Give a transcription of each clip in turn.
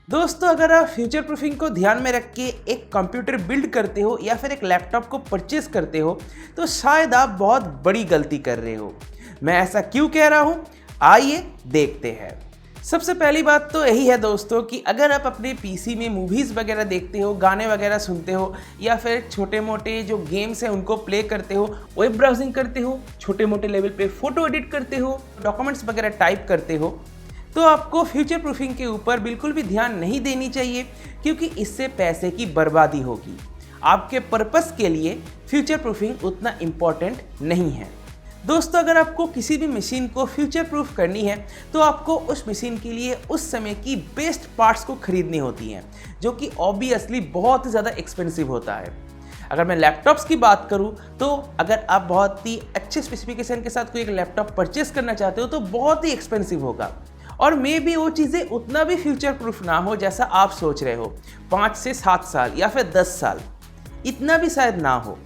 दोस्तों, अगर आप फ्यूचर प्रूफिंग को ध्यान में रख के एक कंप्यूटर बिल्ड करते हो या फिर एक लैपटॉप को परचेज करते हो तो शायद आप बहुत बड़ी गलती कर रहे हो। मैं ऐसा क्यों कह रहा हूँ, आइए देखते हैं। सबसे पहली बात तो यही है दोस्तों कि अगर आप अपने पीसी में मूवीज़ वगैरह देखते हो, गाने वगैरह सुनते हो या फिर छोटे मोटे जो गेम्स हैं उनको प्ले करते हो, वेब ब्राउजिंग करते हो, छोटे मोटे लेवल पे फ़ोटो एडिट करते हो, डॉक्यूमेंट्स वगैरह टाइप करते हो, तो आपको फ्यूचर प्रूफिंग के ऊपर बिल्कुल भी ध्यान नहीं देनी चाहिए, क्योंकि इससे पैसे की बर्बादी होगी। आपके पर्पस के लिए फ्यूचर प्रूफिंग उतना इम्पॉर्टेंट नहीं है। दोस्तों, अगर आपको किसी भी मशीन को फ्यूचर प्रूफ करनी है तो आपको उस मशीन के लिए उस समय की बेस्ट पार्ट्स को खरीदनी होती हैं, जो कि ऑब्वियसली बहुत ही ज़्यादा एक्सपेंसिव होता है। अगर मैं लैपटॉप्स की बात करूं तो अगर आप बहुत ही अच्छे स्पेसिफिकेशन के साथ कोई एक लैपटॉप परचेस करना चाहते हो तो बहुत ही एक्सपेंसिव होगा, और मे भी वो चीज़ें उतना भी फ्यूचर प्रूफ ना हो जैसा आप सोच रहे हो। 5 से 7 साल या फिर 10 साल, इतना भी शायद ना हो।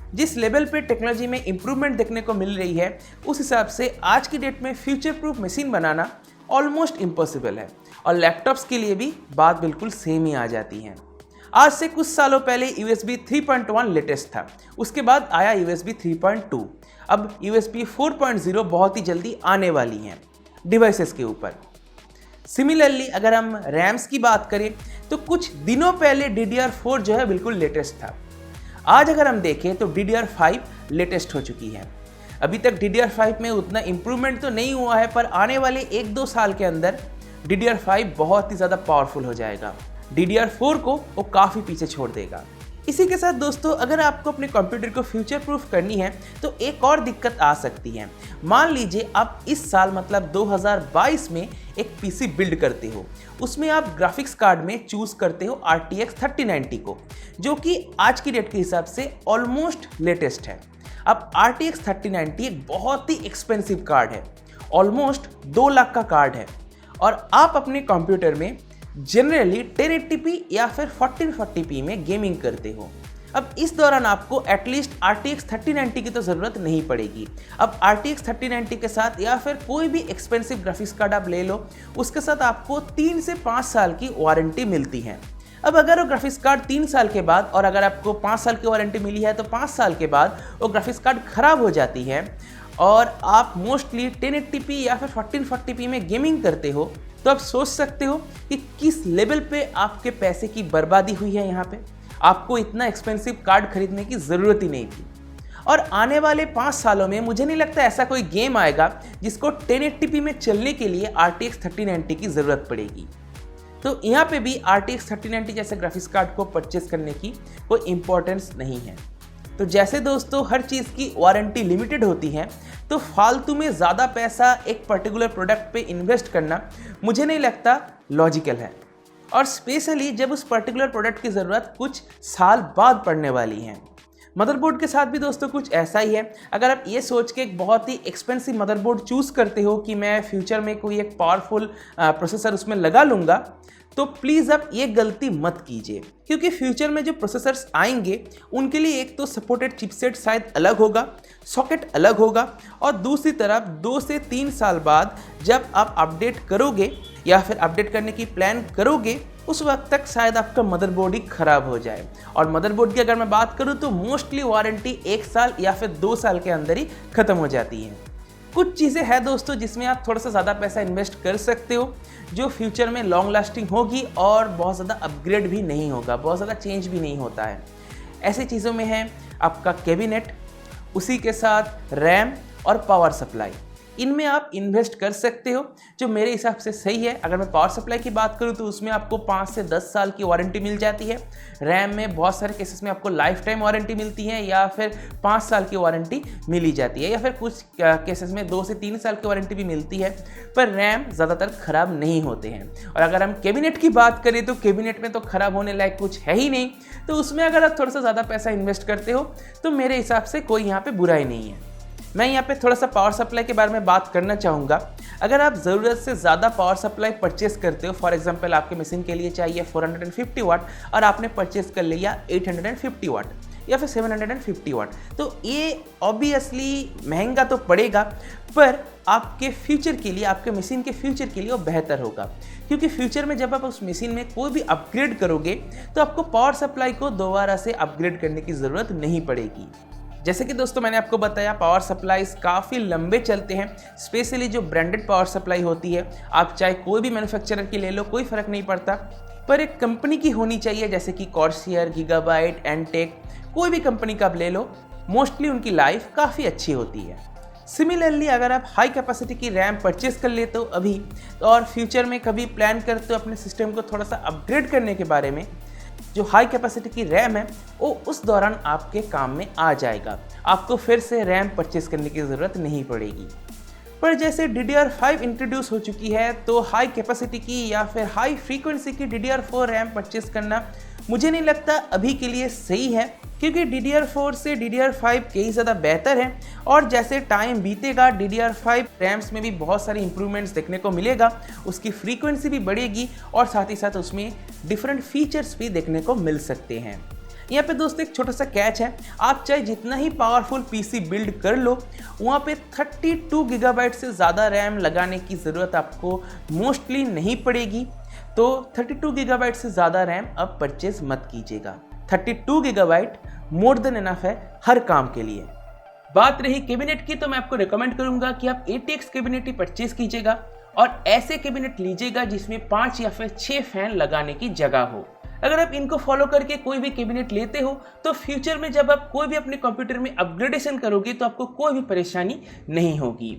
जिस लेवल पे टेक्नोलॉजी में इम्प्रूवमेंट देखने को मिल रही है, उस हिसाब से आज की डेट में फ्यूचर प्रूफ मशीन बनाना ऑलमोस्ट इम्पॉसिबल है, और लैपटॉप्स के लिए भी बात बिल्कुल सेम ही आ जाती है। आज से कुछ सालों पहले USB 3.1 लेटेस्ट था, उसके बाद आया USB 3.2, अब USB 4.0 बहुत ही जल्दी आने वाली हैं डिवाइसेस के ऊपर। सिमिलरली अगर हम रैम्स की बात करें तो कुछ दिनों पहले DDR4 जो है बिल्कुल लेटेस्ट था। आज अगर हम देखें तो DDR5 लेटेस्ट हो चुकी है। अभी तक DDR5 में उतना इम्प्रूवमेंट तो नहीं हुआ है, पर आने वाले 1-2 साल के अंदर DDR5 बहुत ही ज़्यादा पावरफुल हो जाएगा। DDR4 को वो काफ़ी पीछे छोड़ देगा। इसी के साथ दोस्तों, अगर आपको अपने कंप्यूटर को फ्यूचर प्रूफ करनी है तो एक और दिक्कत आ सकती है। मान लीजिए आप इस साल मतलब 2022 में एक पीसी बिल्ड करते हो, उसमें आप ग्राफिक्स कार्ड में चूज करते हो RTX 3090 को, जो कि आज की डेट के हिसाब से ऑलमोस्ट लेटेस्ट है। अब RTX 3090 एक बहुत ही एक्सपेंसिव कार्ड है, ऑलमोस्ट 2 लाख का कार्ड है, और आप अपने कंप्यूटर में जनरली 1080p या फिर 1440p में गेमिंग करते हो। अब इस दौरान आपको एटलीस्ट RTX 3090 की तो ज़रूरत नहीं पड़ेगी। अब RTX 3090 के साथ या फिर कोई भी एक्सपेंसिव ग्राफिक्स कार्ड आप ले लो, उसके साथ आपको 3 से 5 साल की वारंटी मिलती है। अब अगर वो ग्राफिक्स कार्ड 3 साल के बाद, और अगर आपको 5 साल की वारंटी मिली है तो 5 साल के बाद वो ग्राफिक्स कार्ड ख़राब हो जाती है और आप मोस्टली 1080p या फिर 1440p में गेमिंग करते हो, तो आप सोच सकते हो कि किस लेवल पे आपके पैसे की बर्बादी हुई है। यहाँ पे आपको इतना एक्सपेंसिव कार्ड खरीदने की ज़रूरत ही नहीं थी। और आने वाले 5 सालों में मुझे नहीं लगता ऐसा कोई गेम आएगा जिसको 1080p में चलने के लिए RTX 3090 की ज़रूरत पड़ेगी। तो यहाँ पे भी RTX 3090 जैसे ग्राफिक्स कार्ड को परचेस करने की कोई इम्पोर्टेंस नहीं है। तो जैसे दोस्तों हर चीज़ की वारंटी लिमिटेड होती है, तो फालतू में ज़्यादा पैसा एक पर्टिकुलर प्रोडक्ट पे इन्वेस्ट करना मुझे नहीं लगता लॉजिकल है, और स्पेशली जब उस पर्टिकुलर प्रोडक्ट की ज़रूरत कुछ साल बाद पड़ने वाली है। मदरबोर्ड के साथ भी दोस्तों कुछ ऐसा ही है। अगर आप ये सोच के एक बहुत ही एक्सपेंसिव मदरबोर्ड चूज़ करते हो कि मैं फ्यूचर में कोई एक पावरफुल प्रोसेसर उसमें लगा लूँगा, तो प्लीज़ आप ये गलती मत कीजिए, क्योंकि फ्यूचर में जो प्रोसेसर्स आएंगे उनके लिए एक तो सपोर्टेड चिपसेट शायद अलग होगा, सॉकेट अलग होगा, और दूसरी तरफ 2 से 3 साल बाद जब आप अपडेट करोगे या फिर अपडेट करने की प्लान करोगे, उस वक्त तक शायद आपका मदरबोर्ड ही ख़राब हो जाए। और मदरबोर्ड की अगर मैं बात करूँ तो मोस्टली वारंटी 1 साल या फिर 2 साल के अंदर ही ख़त्म हो जाती है। कुछ चीज़ें हैं दोस्तों जिसमें आप थोड़ा सा ज़्यादा पैसा इन्वेस्ट कर सकते हो, जो फ्यूचर में लॉन्ग लास्टिंग होगी और बहुत ज़्यादा अपग्रेड भी नहीं होगा, बहुत ज़्यादा चेंज भी नहीं होता है। ऐसी चीज़ों में है आपका कैबिनेट, उसी के साथ रैम और पावर सप्लाई। इनमें आप इन्वेस्ट कर सकते हो, जो मेरे हिसाब से सही है। अगर मैं पावर सप्लाई की बात करूं तो उसमें आपको 5 से 10 साल की वारंटी मिल जाती है। रैम में बहुत सारे केसेस में आपको लाइफ टाइम वारंटी मिलती है, या फिर 5 साल की वारंटी मिली जाती है, या फिर कुछ केसेस में 2 से 3 साल की वारंटी भी मिलती है। पर रैम ज़्यादातर ख़राब नहीं होते हैं। और अगर हम कैबिनेट की बात करें तो कैबिनेट में तो ख़राब होने लायक कुछ है ही नहीं, तो उसमें अगर आप थोड़ा सा ज़्यादा पैसा इन्वेस्ट करते हो तो मेरे हिसाब से कोई यहाँ पर बुराई नहीं है। मैं यहाँ पे थोड़ा सा पावर सप्लाई के बारे में बात करना चाहूँगा। अगर आप ज़रूरत से ज़्यादा पावर सप्लाई परचेस करते हो, फॉर एग्जांपल आपके मशीन के लिए चाहिए 450 वाट और आपने परचेस कर लिया 850 वाट या फिर 750 वाट, तो ये ऑब्वियसली महंगा तो पड़ेगा, पर आपके फ्यूचर के लिए, आपके मशीन के फ्यूचर के लिए वो बेहतर होगा, क्योंकि फ्यूचर में जब आप उस मशीन में कोई भी अपग्रेड करोगे तो आपको पावर सप्लाई को दोबारा से अपग्रेड करने की ज़रूरत नहीं पड़ेगी। जैसे कि दोस्तों मैंने आपको बताया, पावर सप्लाईज काफ़ी लंबे चलते हैं, स्पेशली जो ब्रांडेड पावर सप्लाई होती है। आप चाहे कोई भी मैन्युफैक्चरर की ले लो, कोई फ़र्क नहीं पड़ता, पर एक कंपनी की होनी चाहिए, जैसे कि कॉर्सियर, गीगाबाइट, एनटेक, कोई भी कंपनी का आप ले लो, मोस्टली उनकी लाइफ काफ़ी अच्छी होती है। सिमिलरली अगर आप हाई कैपेसिटी की रैम परचेस कर लेते हो अभी, और फ्यूचर में कभी प्लान करते हो अपने सिस्टम को थोड़ा सा अपग्रेड करने के बारे में, जो हाई कैपेसिटी की रैम है वो उस दौरान आपके काम में आ जाएगा, आपको फिर से रैम परचेस करने की ज़रूरत नहीं पड़ेगी। पर जैसे DDR5 इंट्रोड्यूस हो चुकी है, तो हाई कैपेसिटी की या फिर हाई फ्रीक्वेंसी की DDR4 रैम परचेस करना मुझे नहीं लगता अभी के लिए सही है, क्योंकि DDR4 से DDR5 कई ज़्यादा बेहतर है, और जैसे टाइम बीतेगा DDR5 रैम्स में भी बहुत सारी इंप्रूवमेंट्स देखने को मिलेगा, उसकी फ्रीक्वेंसी भी बढ़ेगी और साथ ही साथ उसमें डिफरेंट फीचर्स भी देखने को मिल सकते हैं। यहाँ पे दोस्तों एक छोटा सा कैच है, आप चाहे जितना ही पावरफुल पीसी बिल्ड कर लो, वहाँ पे 32 गीगाबाइट से ज़्यादा रैम लगाने की ज़रूरत आपको मोस्टली नहीं पड़ेगी। तो 32 गीगाबाइट से ज़्यादा रैम अब परचेज मत कीजिएगा। 32 गीगाबाइट मोर देन इनफ है हर काम के लिए। बात रही कैबिनेट की, तो मैं आपको रिकमेंड करूंगा कि आप ATX कैबिनेट ही परचेज कीजिएगा, और ऐसे कैबिनेट लीजिएगा जिसमें 5 या फिर 6 फैन लगाने की जगह हो। अगर आप इनको फॉलो करके कोई भी कैबिनेट लेते हो, तो फ्यूचर में जब आप कोई भी अपने कंप्यूटर में अपग्रेडेशन करोगे तो आपको कोई भी परेशानी नहीं होगी।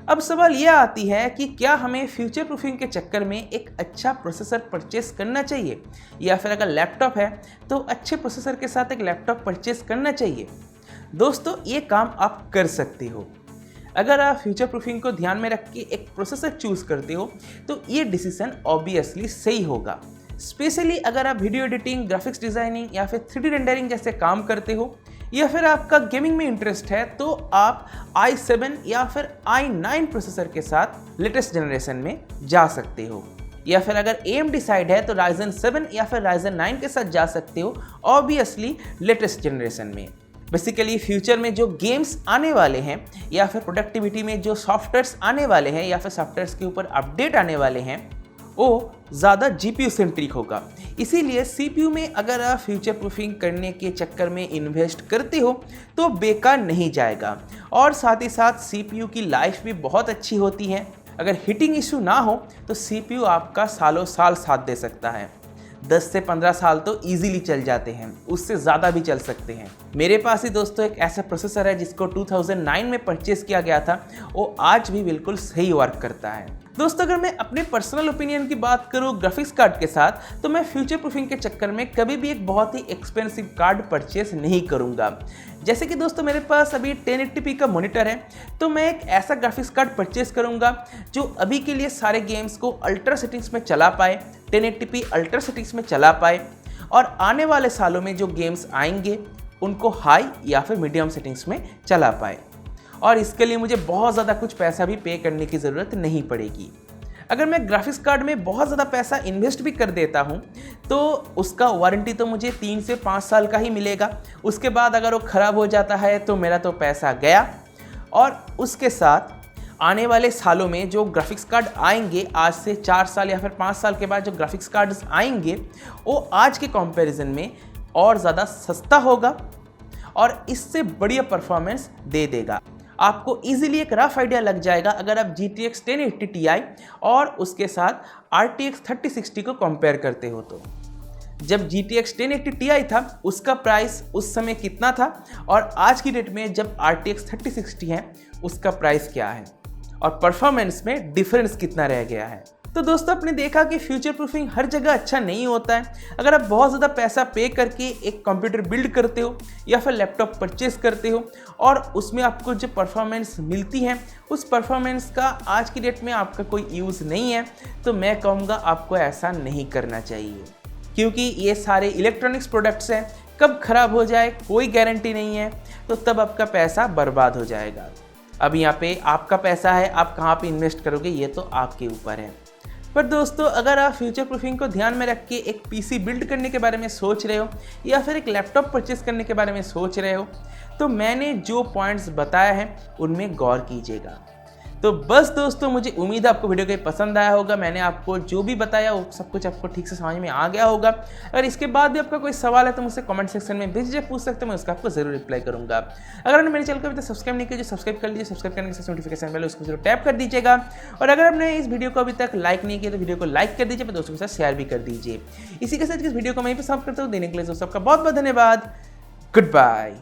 अब सवाल यह आती है कि क्या हमें फ्यूचर प्रूफिंग के चक्कर में एक अच्छा प्रोसेसर परचेस करना चाहिए, या फिर अगर लैपटॉप है तो अच्छे प्रोसेसर के साथ एक लैपटॉप परचेस करना चाहिए। दोस्तों ये काम आप कर सकते हो। अगर आप फ्यूचर प्रूफिंग को ध्यान में रख के एक प्रोसेसर चूज करते हो तो ये डिसीजन ऑब्वियसली सही होगा, स्पेशली अगर आप वीडियो एडिटिंग, ग्राफिक्स डिज़ाइनिंग या फिर 3D रेंडरिंग जैसे काम करते हो, या फिर आपका गेमिंग में इंटरेस्ट है, तो आप i7 या फिर i9 प्रोसेसर के साथ लेटेस्ट जनरेशन में जा सकते हो, या फिर अगर AMD साइड है तो Ryzen 7 या फिर Ryzen 9 के साथ जा सकते हो, ऑब्वियसली लेटेस्ट जनरेशन में। बेसिकली फ्यूचर में जो गेम्स आने वाले हैं, या फिर प्रोडक्टिविटी में जो सॉफ्टवेयर्स आने वाले हैं, या फिर सॉफ्टवेयर्स के ऊपर अपडेट आने वाले हैं, वो ज़्यादा GPU सेंट्रिक होगा। इसीलिए CPU में अगर आप फ्यूचर प्रूफिंग करने के चक्कर में इन्वेस्ट करते हो तो बेकार नहीं जाएगा, और साथ ही साथ CPU की लाइफ भी बहुत अच्छी होती है। अगर हीटिंग इशू ना हो तो CPU आपका सालों साल साथ दे सकता है, 10 से 15 साल तो इजीली चल जाते हैं, उससे ज़्यादा भी चल सकते हैं। मेरे पास ही दोस्तों एक ऐसा प्रोसेसर है जिसको 2009 में परचेस किया गया था, वो आज भी बिल्कुल सही वर्क करता है। दोस्तों अगर मैं अपने पर्सनल ओपिनियन की बात करूं ग्राफिक्स कार्ड के साथ, तो मैं फ्यूचर प्रूफिंग के चक्कर में कभी भी एक बहुत ही एक्सपेंसिव कार्ड परचेस नहीं करूंगा। जैसे कि दोस्तों मेरे पास अभी 1080p का मॉनिटर है, तो मैं एक ऐसा ग्राफिक्स कार्ड परचेस करूंगा जो अभी के लिए सारे गेम्स को अल्ट्रा सेटिंग्स में चला पाए, 1080p अल्ट्रा सेटिंग्स में चला पाए, और आने वाले सालों में जो गेम्स आएंगे उनको हाई या फिर मीडियम सेटिंग्स में चला पाए, और इसके लिए मुझे बहुत ज़्यादा कुछ पैसा भी पे करने की ज़रूरत नहीं पड़ेगी। अगर मैं ग्राफिक्स कार्ड में बहुत ज़्यादा पैसा इन्वेस्ट भी कर देता हूँ तो उसका वारंटी तो मुझे 3 से 5 साल का ही मिलेगा। उसके बाद अगर वो ख़राब हो जाता है तो मेरा तो पैसा गया, और उसके साथ आने वाले सालों में जो ग्राफिक्स कार्ड आएंगे, आज से 4 साल या फिर 5 साल के बाद जो ग्राफिक्स कार्ड्स आएंगे, वो आज के कंपैरिजन में और ज़्यादा सस्ता होगा और इससे बढ़िया परफॉर्मेंस दे देगा। आपको इजीली एक रफ आइडिया लग जाएगा अगर आप GTX 1080 Ti और उसके साथ RTX 3060 को कंपेयर करते हो तो। जब GTX 1080 Ti था उसका प्राइस उस समय कितना था, और आज की डेट में जब RTX 3060 है उसका प्राइस क्या है, और परफॉर्मेंस में डिफरेंस कितना रह गया है। तो दोस्तों आपने देखा कि फ्यूचर प्रूफिंग हर जगह अच्छा नहीं होता है। अगर आप बहुत ज़्यादा पैसा पे करके एक कंप्यूटर बिल्ड करते हो या फिर लैपटॉप परचेस करते हो और उसमें आपको जो परफॉर्मेंस मिलती है उस परफॉर्मेंस का आज की डेट में आपका कोई यूज़ नहीं है, तो मैं कहूँगा आपको ऐसा नहीं करना चाहिए, क्योंकि ये सारे इलेक्ट्रॉनिक्स प्रोडक्ट्स हैं, कब ख़राब हो जाए कोई गारंटी नहीं है, तो तब आपका पैसा बर्बाद हो जाएगा। अब यहाँ पे आपका पैसा है, आप कहाँ पे इन्वेस्ट करोगे ये तो आपके ऊपर है। पर दोस्तों अगर आप फ्यूचर प्रूफिंग को ध्यान में रख के एक पीसी बिल्ड करने के बारे में सोच रहे हो या फिर एक लैपटॉप परचेस करने के बारे में सोच रहे हो, तो मैंने जो पॉइंट्स बताया है उनमें गौर कीजिएगा। तो बस दोस्तों, मुझे उम्मीद है आपको वीडियो को पसंद आया होगा। मैंने आपको जो भी बताया वो सब कुछ आपको ठीक से समझ में आ गया होगा। अगर इसके बाद भी आपका कोई सवाल है तो मुझसे कमेंट सेक्शन में भेजिए, पूछ सकते हैं, मैं उसका आपको जरूर रिप्लाई करूंगा। अगर आपने मेरे चैनल को अभी तक सब्सक्राइब नहीं किया, जो सब्सक्राइब कर लीजिए, सब्सक्राइब करने के साथ नोटिफिकेशन बेल उसको जरूर टैप कर दीजिएगा। और अगर आपने इस वीडियो को अभी तक लाइक नहीं किया तो वीडियो को लाइक कर दीजिए, अपने दोस्तों के साथ शेयर भी कर दीजिए। इसी के साथ इस वीडियो को मैं यहीं पे समाप्त करता हूँ। देने के लिए दोस्तों आपका बहुत बहुत धन्यवाद। Good bye.